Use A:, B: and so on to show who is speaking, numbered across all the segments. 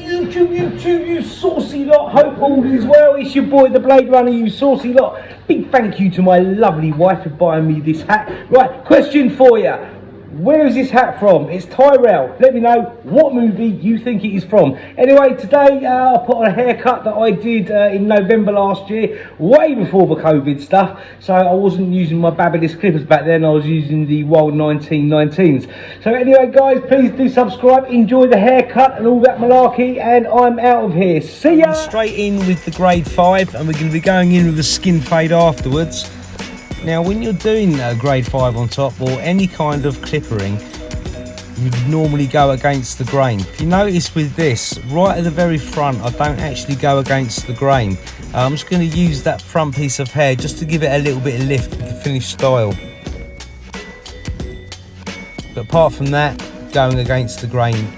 A: YouTube, you saucy lot. Hope all is well. It's your boy, the Bladerunner, you saucy lot. Big thank you to my lovely wife for buying me this hat. Right, question for you. Where is this hat from? It's Tyrell. Let me know what movie you think it is from. Anyway, today I put on a haircut that I did in November last year, way before the COVID stuff. So I wasn't using my Babyliss clippers back then. I was using the Wahl 1919's. So anyway, guys, please do subscribe. Enjoy the haircut and all that malarkey. And I'm out of here. See ya. Straight in with the grade 5, and we're going to be going in with a skin fade afterwards. Now, when you're doing grade 5 on top or any kind of clippering, you normally go against the grain. If you notice with this, right at the very front, I don't actually go against the grain. I'm just going to use that front piece of hair just to give it a little bit of lift with the finished style. But apart from that, going against the grain.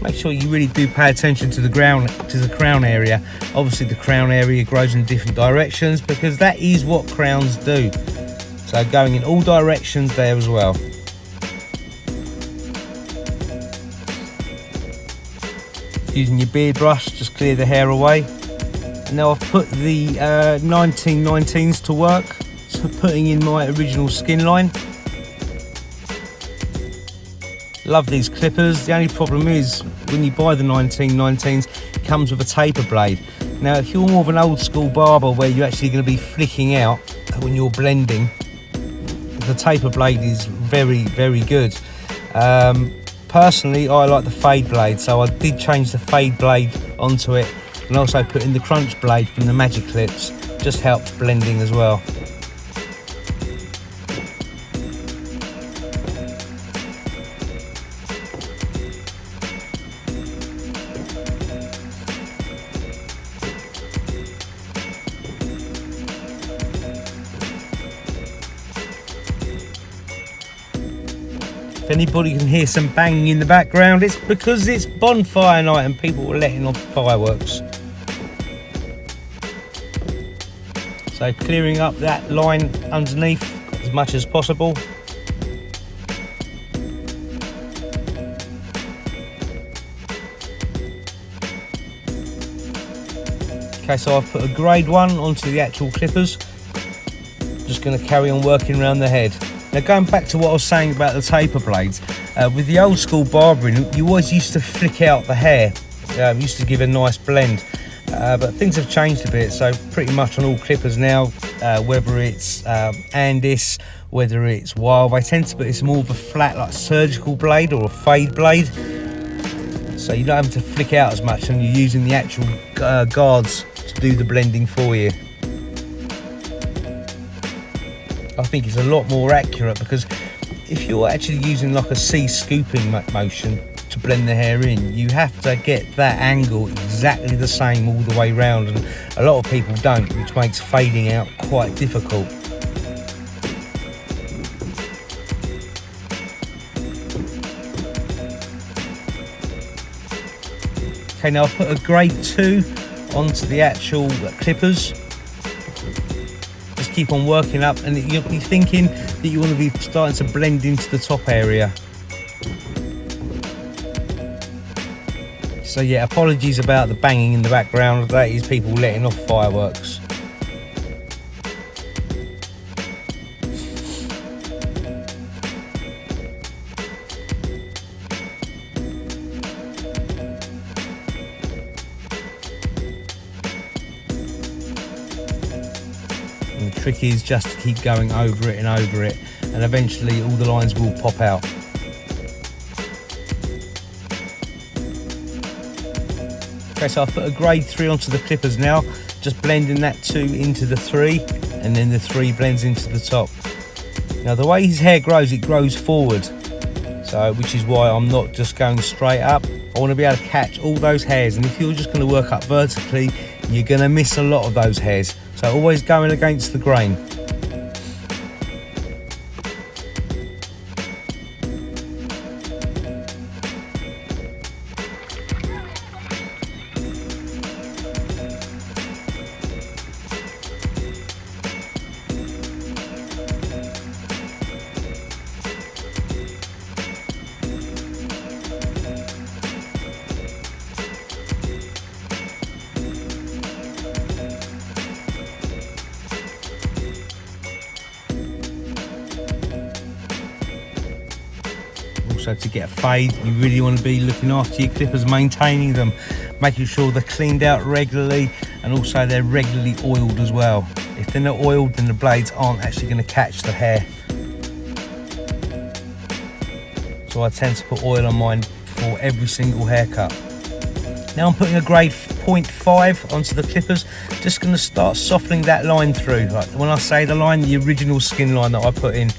A: Make sure you really do pay attention to the crown area. Obviously the crown area grows in different directions because that is what crowns do. So going in all directions there as well. Using your beard brush, just clear the hair away. And now I've put the 1919's to work. So putting in my original skin line. Love these clippers. The only problem is when you buy the 1919's, it comes with a taper blade. Now if you're more of an old school barber where you're actually going to be flicking out when you're blending, the taper blade is very, very good. Personally, I like the fade blade, so I did change the fade blade onto it, and also put in the crunch blade from the Magic Clips. Just helps blending as well. If anybody can hear some banging in the background, it's because it's bonfire night and people are letting off fireworks. So clearing up that line underneath as much as possible. Okay, so I've put a grade 1 onto the actual clippers. Just going to carry on working around the head. Now going back to what I was saying about the taper blades, with the old school barbering, you always used to flick out the hair, used to give a nice blend, but things have changed a bit, so pretty much on all clippers now, whether it's 9’S, whether it's Wahl, they tend to put it's more of a flat like surgical blade or a fade blade, so you don't have to flick out as much and you're using the actual guards to do the blending for you. I think it's a lot more accurate because if you're actually using like a C scooping motion to blend the hair in, you have to get that angle exactly the same all the way round, and a lot of people don't, which makes fading out quite difficult. Okay, now I've put a grade 2 onto the actual clippers. Keep on working up, and you'll be thinking that you want to be starting to blend into the top area. So yeah, apologies about the banging in the background. That is people letting off fireworks. And the trick is just to keep going over it and over it, and eventually all the lines will pop out. Okay, so I've put a grade 3 onto the clippers now, just blending that 2 into the 3, and then the 3 blends into the top. Now the way his hair grows, it grows forward, so which is why I'm not just going straight up. I want to be able to catch all those hairs, and if you're just going to work up vertically, you're going to miss a lot of those hairs. So always going against the grain. Also, to get a fade, you really want to be looking after your clippers, maintaining them, making sure they're cleaned out regularly, and also they're regularly oiled as well. If they're not oiled, then the blades aren't actually going to catch the hair. So I tend to put oil on mine for every single haircut. Now I'm putting a grade 0.5 onto the clippers, just going to start softening that line through. Like when I say the line, the original skin line that I put in.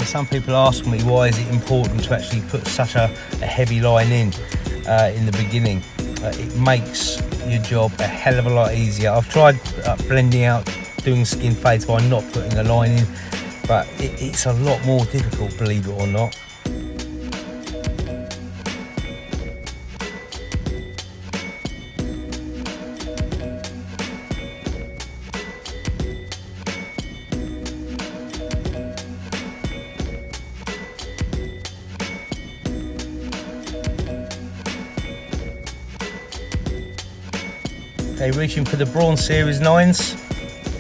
A: Some people ask me why is it important to actually put such a heavy line in the beginning. It makes your job a hell of a lot easier. I've tried blending out doing skin fades by not putting a line in, but it's a lot more difficult, believe it or not. Okay, reaching for the Braun Series 9's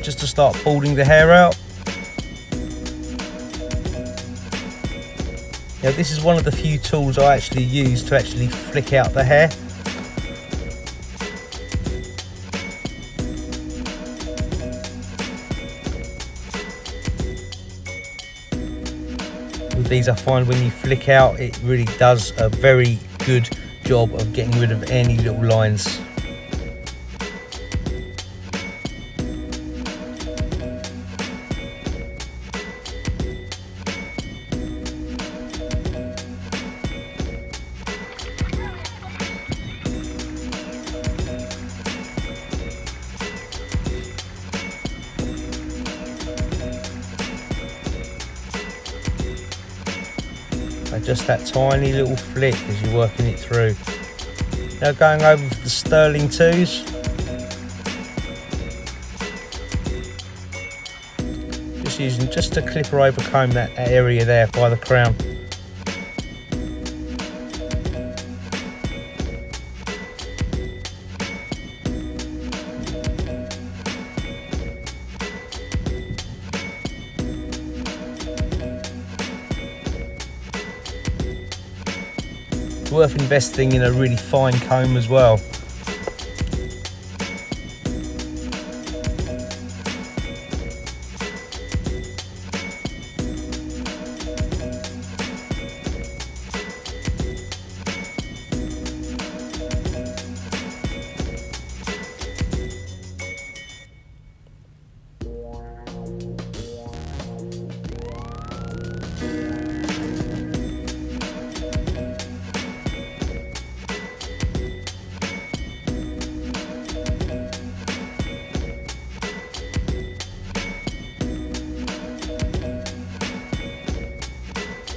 A: just to start balding the hair out. Now this is one of the few tools I actually use to actually flick out the hair. With these I find when you flick out it really does a very good job of getting rid of any little lines. Just that tiny little flick as you're working it through. Now going over the Sterling 2's. Just using just a clipper over comb that area there by the crown. Worth investing in a really fine comb as well.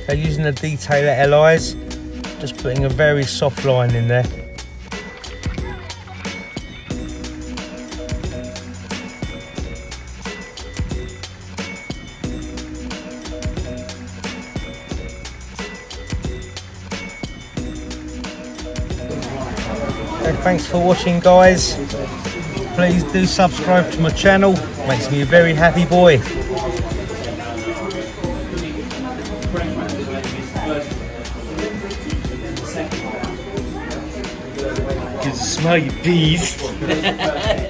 A: So using the detailer LIs, just putting a very soft line in there. Okay, thanks for watching guys. Please do subscribe to my channel, makes me a very happy boy.
B: Smell you beast.